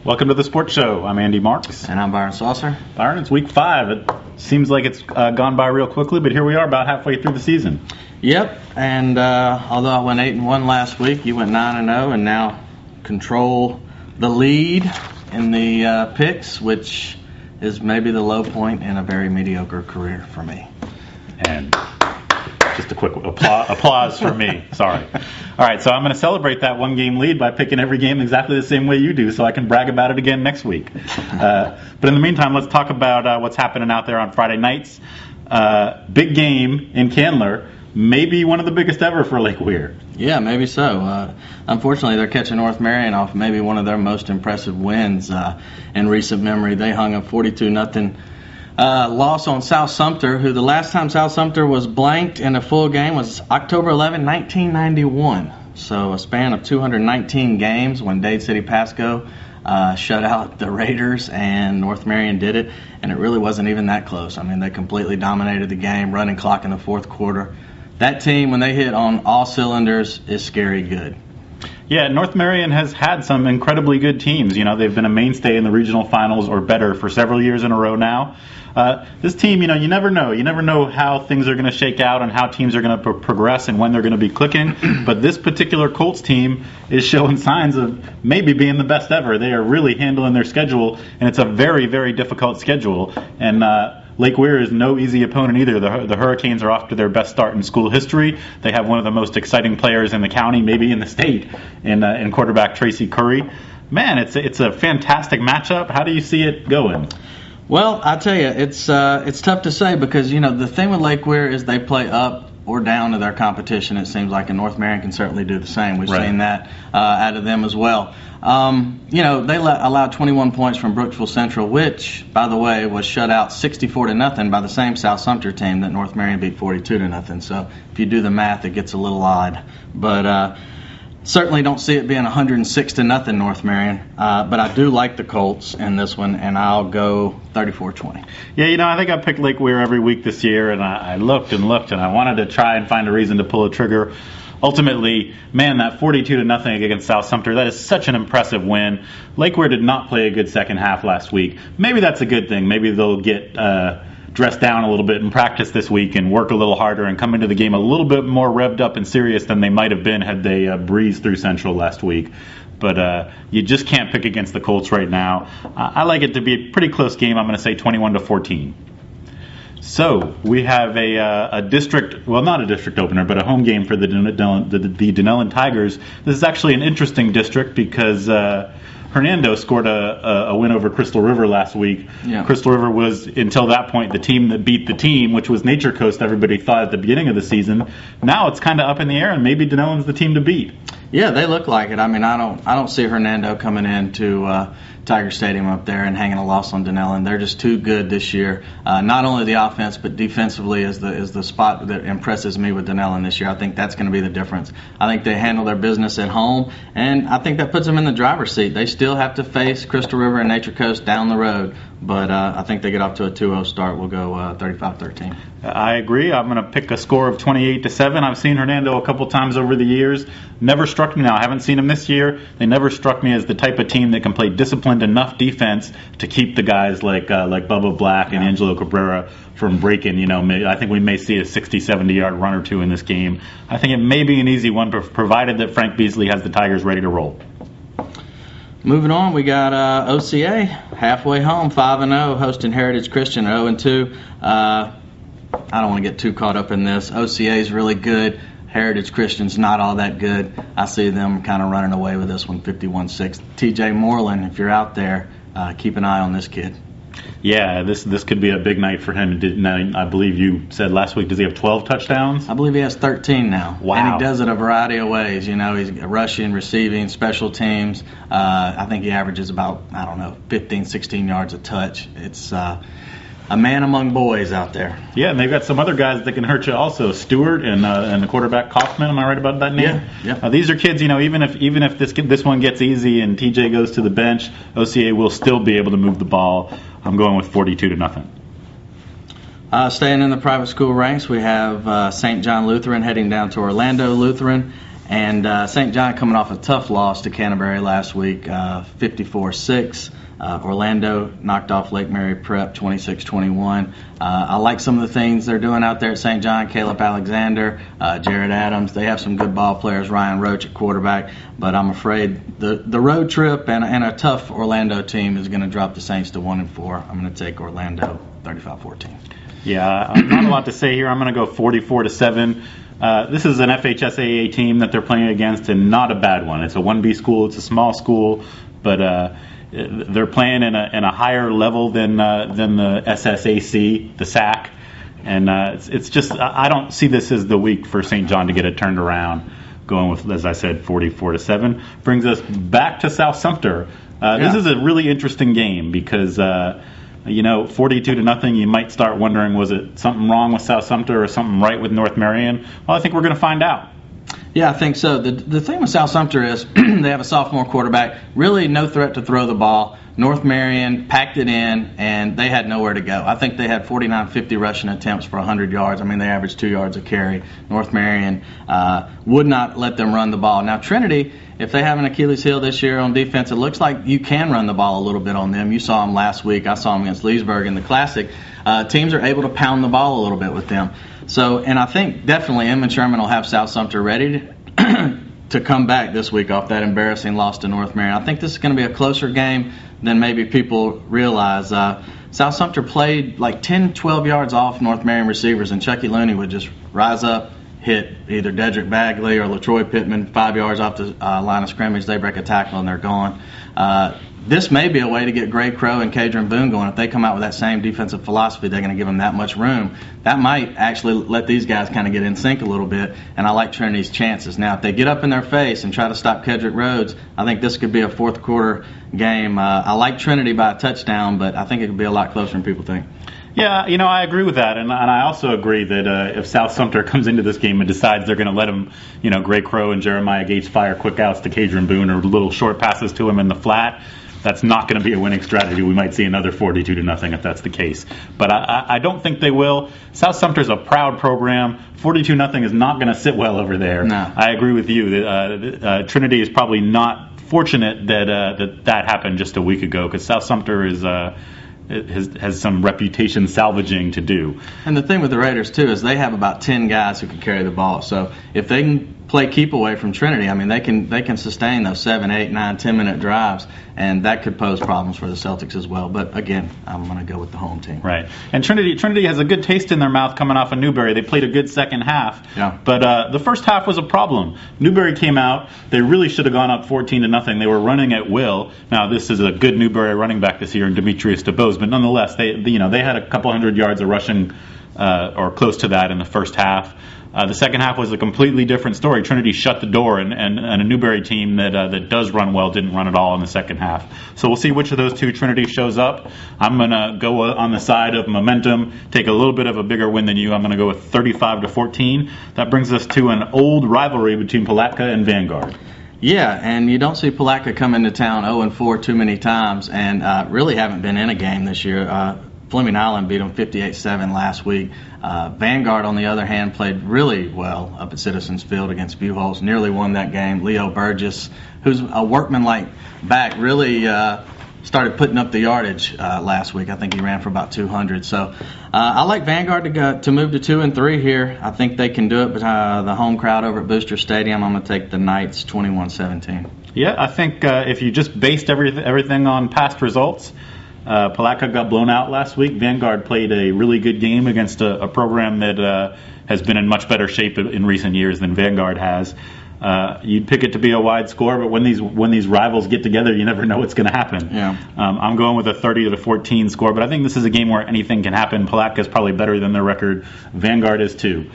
Welcome to the Sports Show. I'm Andy Marks. And I'm Byron Saucer. Byron, it's week 5. It seems like it's gone by real quickly, but here we are about halfway through the season. Yep, and although I went 8-1 last week, you went 9-0, and now control the lead in the picks, which is maybe the low point in a very mediocre career for me. And just a quick applause for me. Sorry. All right, so I'm going to celebrate that one-game lead by picking every game exactly the same way you do, so I can brag about it again next week. But in the meantime, let's talk about what's happening out there on Friday nights. Big game in Candler, maybe one of the biggest ever for Lake Weir. Yeah, maybe so. Unfortunately, they're catching North Marion off maybe one of their most impressive wins in recent memory. They hung a 42-0 loss on South Sumter, who the last time South Sumter was blanked in a full game was October 11, 1991. So a span of 219 games when Dade City Pasco shut out the Raiders, and North Marion did it, and it really wasn't even that close. I mean, they completely dominated the game, running clock in the fourth quarter. That team, when they hit on all cylinders, is scary good. Yeah, North Marion has had some incredibly good teams. You know, they've been a mainstay in the regional finals or better for several years in a row now. This team, you know, you never know. You never know how things are going to shake out and how teams are going to progress and when they're going to be clicking. But this particular Colts team is showing signs of maybe being the best ever. They are really handling their schedule, and it's a very, very difficult schedule. And Lake Weir is no easy opponent either. The Hurricanes are off to their best start in school history. They have one of the most exciting players in the county, maybe in the state, in quarterback Tracy Curry. Man, it's a fantastic matchup. How do you see it going? Well, I tell you, it's tough to say because, you know, the thing with Lake Weir is they play up or down to their competition, it seems like, and North Marion can certainly do the same. We've seen that out of them as well. You know, they allowed 21 points from Brooksville Central, which, by the way, was shut out 64-0 by the same South Sumter team that North Marion beat 42-0. So if you do the math, it gets a little odd. But certainly don't see it being 106-0 North Marion. But I do like the Colts in this one, and I'll go 34-20. Yeah, you know, I think I picked Lake Weir every week this year, and I looked and looked, and I wanted to try and find a reason to pull a trigger. Ultimately, man, that 42-0 against South Sumter, that is such an impressive win. Lake Weir did not play a good second half last week. Maybe that's a good thing. Maybe they'll get dressed down a little bit in practice this week and work a little harder and come into the game a little bit more revved up and serious than they might have been had they breezed through Central last week. But you just can't pick against the Colts right now. I like it to be a pretty close game. I'm going to say 21-14. So we have a district, well, not a district opener, but a home game for the Dunellen Tigers. This is actually an interesting district because Hernando scored a win over Crystal River last week. Yeah. Crystal River was, until that point, the team that beat the team, which was Nature Coast, everybody thought at the beginning of the season. Now it's kind of up in the air, and maybe Dunellen's the team to beat. Yeah, they look like it. I mean, I don't see Hernando coming into Tiger Stadium up there and hanging a loss on Dunellen. They're just too good this year. Not only the offense, but defensively is the spot that impresses me with Dunellen this year. I think that's going to be the difference. I think they handle their business at home, and I think that puts them in the driver's seat. They still have to face Crystal River and Nature Coast down the road, but I think they get off to a 2-0 start. We'll go 35-13. I agree. I'm going to pick a score of 28-7. I've seen Hernando a couple times over the years. Never struck me now. I haven't seen them this year. They never struck me as the type of team that can play disciplined enough defense to keep the guys like Bubba Black and Angelo Cabrera from breaking. You know, I think we may see a 60, 70-yard run or two in this game. I think it may be an easy one, provided that Frank Beasley has the Tigers ready to roll. Moving on, we got OCA halfway home, 5-0, hosting Heritage Christian at 0-2. I don't want to get too caught up in this. OCA is really good. Heritage Christian's not all that good. I see them kind of running away with this one, 51-6. TJ Moreland, if you're out there, keep an eye on this kid. Yeah, this could be a big night for him. I believe you said last week, does he have 12 touchdowns? I believe he has 13 now. Wow. And he does it a variety of ways. You know, he's rushing, receiving, special teams. I think he averages about, 15, 16 yards a touch. It's a man among boys out there. Yeah, and they've got some other guys that can hurt you also. Stewart and the quarterback Kaufman. Am I right about that name? Yeah. These are kids. You know, even if this one gets easy and TJ goes to the bench, OCA will still be able to move the ball. I'm going with 42-0. Staying in the private school ranks, we have St. John Lutheran heading down to Orlando Lutheran. And St. John coming off a tough loss to Canterbury last week, 54-6. Orlando knocked off Lake Mary Prep 26-21. I like some of the things they're doing out there at St. John. Caleb Alexander, Jared Adams. They have some good ball players. Ryan Roach at quarterback. But I'm afraid the road trip and a tough Orlando team is going to drop the Saints to 1-4. I'm going to take Orlando 35-14. Yeah, not a lot to say here. I'm going to go 44-7. This is an FHSAA team that they're playing against, and not a bad one. It's a 1B school. It's a small school, but they're playing in a higher level than the SSAC, the SAC, and it's just I don't see this as the week for St. John to get it turned around. Going with, as I said, 44-7 brings us back to South Sumter. This is a really interesting game because 42-0. You might start wondering, was it something wrong with South Sumter or something right with North Marion? Well, I think we're going to find out. Yeah, I think so. The thing with South Sumter is they have a sophomore quarterback, really no threat to throw the ball. North Marion packed it in, and they had nowhere to go. I think they had 49-50 rushing attempts for 100 yards. I mean, they averaged 2 yards a carry. North Marion would not let them run the ball. Now, Trinity, if they have an Achilles heel this year on defense, it looks like you can run the ball a little bit on them. You saw them last week. I saw them against Leesburg in the Classic. Teams are able to pound the ball a little bit with them. So, and I think definitely Inman Sherman will have South Sumter ready to come back this week off that embarrassing loss to North Marion. I think this is going to be a closer game than maybe people realize. South Sumter played like 10, 12 yards off North Marion receivers, and Chucky Looney would just rise up, hit either Dedrick Bagley or LaTroy Pittman 5 yards off the line of scrimmage. They break a tackle, and they're gone. This may be a way to get Gray Crow and Cadron Boone going. If they come out with that same defensive philosophy, they're going to give them that much room. That might actually let these guys kind of get in sync a little bit, and I like Trinity's chances. Now, if they get up in their face and try to stop Kedrick Rhodes, I think this could be a fourth quarter game. I like Trinity by a touchdown, but I think it could be a lot closer than people think. Yeah, I agree with that, and I also agree that if South Sumter comes into this game and decides they're going to let him, Gray Crow and Jeremiah Gates fire quick outs to Cadron Boone or little short passes to him in the flat, that's not going to be a winning strategy. We might see another 42-0 if that's the case. But I don't think they will. South Sumter's a proud program. 42-0 is not going to sit well over there. No. I agree with you. That Trinity is probably not fortunate that happened just a week ago, because South Sumter has some reputation salvaging to do. And the thing with the Raiders, too, is they have about 10 guys who can carry the ball. So if they can play keep away from Trinity, I mean, they can sustain those 7, 8, 9, 10-minute drives, and that could pose problems for the Celtics as well. But again, I'm going to go with the home team. Right. And Trinity has a good taste in their mouth coming off of Newberry. They played a good second half. Yeah. But the first half was a problem. Newberry came out. They really should have gone up 14-0. They were running at will. Now, this is a good Newberry running back this year in Demetrius DeBose, but nonetheless, they had a couple hundred yards of rushing or close to that in the first half. The second half was a completely different story. Trinity shut the door, and a Newberry team that does run well didn't run at all in the second half. So we'll see which of those two Trinity shows up. I'm going to go on the side of momentum, take a little bit of a bigger win than you. I'm going to go with 35-14. That brings us to an old rivalry between Palatka and Vanguard. Yeah, and you don't see Palatka come into town 0-4 too many times, and really haven't been in a game this year. Fleming Island beat them 58-7 last week. Vanguard, on the other hand, played really well up at Citizens Field against Buchholz, nearly won that game. Leo Burgess, who's a workmanlike back, really started putting up the yardage last week. I think he ran for about 200. So I like Vanguard to move to 2-3 here. I think they can do it, but the home crowd over at Booster Stadium, I'm going to take the Knights 21-17. Yeah, I think if you just based everything on past results, Palatka got blown out last week. Vanguard played a really good game against a program that has been in much better shape in recent years than Vanguard has. You'd pick it to be a wide score, but when these rivals get together, you never know what's going to happen. Yeah. I'm going with a 30-14 score, but I think this is a game where anything can happen. Palatka is probably better than their record. Vanguard is too.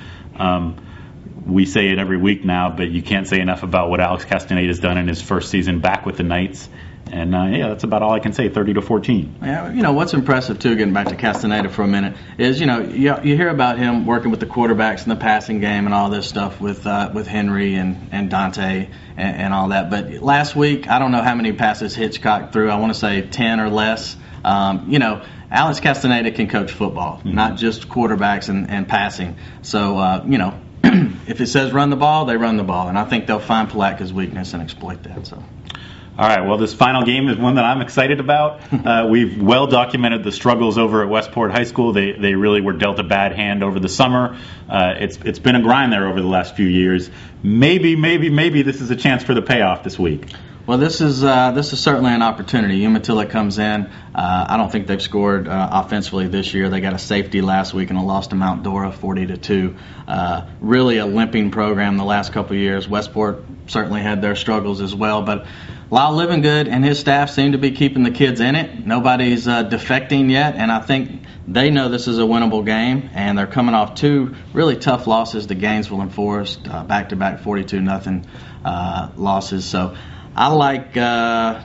We say it every week now, but you can't say enough about what Alex Castaneda has done in his first season back with the Knights. And, that's about all I can say, 30-14. Yeah, what's impressive, too, getting back to Castaneda for a minute, is, you hear about him working with the quarterbacks in the passing game and all this stuff with Henry and Dante and all that. But last week, I don't know how many passes Hitchcock threw. I want to say 10 or less. Alex Castaneda can coach football, not just quarterbacks and passing. So, if it says run the ball, they run the ball, and I think they'll find Palatka's weakness and exploit that. So. All right, well, this final game is one that I'm excited about. We've well documented the struggles over at Westport High School. They really were dealt a bad hand over the summer. It's been a grind there over the last few years. Maybe this is a chance for the payoff this week. Well, this is certainly an opportunity. Umatilla comes in. I don't think they've scored offensively this year. They got a safety last week and a loss to Mount Dora, 40-2. Really a limping program the last couple of years. Westport certainly had their struggles as well, but Lyle Livingood and his staff seem to be keeping the kids in it. Nobody's defecting yet, and I think they know this is a winnable game, and they're coming off two really tough losses to Gainesville and Forest, back-to-back 42-0 losses. So I like,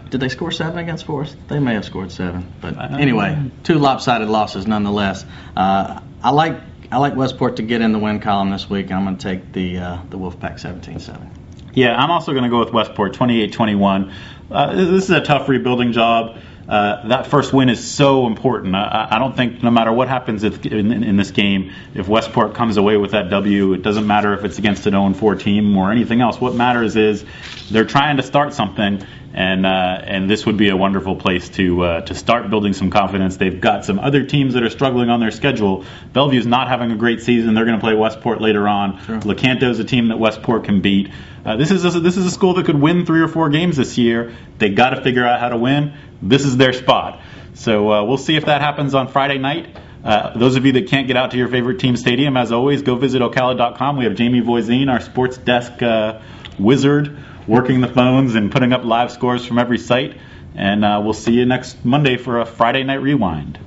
did they score 7 against Forest? They may have scored 7. But anyway, 2 lopsided losses nonetheless. I like Westport to get in the win column this week, and I'm going to take the Wolfpack 17-7. Yeah, I'm also going to go with Westport 28-21. This is a tough rebuilding job. That first win is so important. I don't think no matter what happens in this game, if Westport comes away with that W, it doesn't matter if it's against an 0-4 team or anything else. What matters is they're trying to start something, and this would be a wonderful place to start building some confidence. They've got some other teams that are struggling on their schedule. Bellevue's not having a great season. They're going to play Westport later on. Sure. Lecanto's a team that Westport can beat. This is a school that could win 3 or 4 games this year. They got to figure out how to win. This is their spot. So we'll see if that happens on Friday night. Those of you that can't get out to your favorite team stadium, as always, go visit Ocala.com. We have Jamie Voisin, our sports desk wizard, working the phones and putting up live scores from every site. And we'll see you next Monday for a Friday Night Rewind.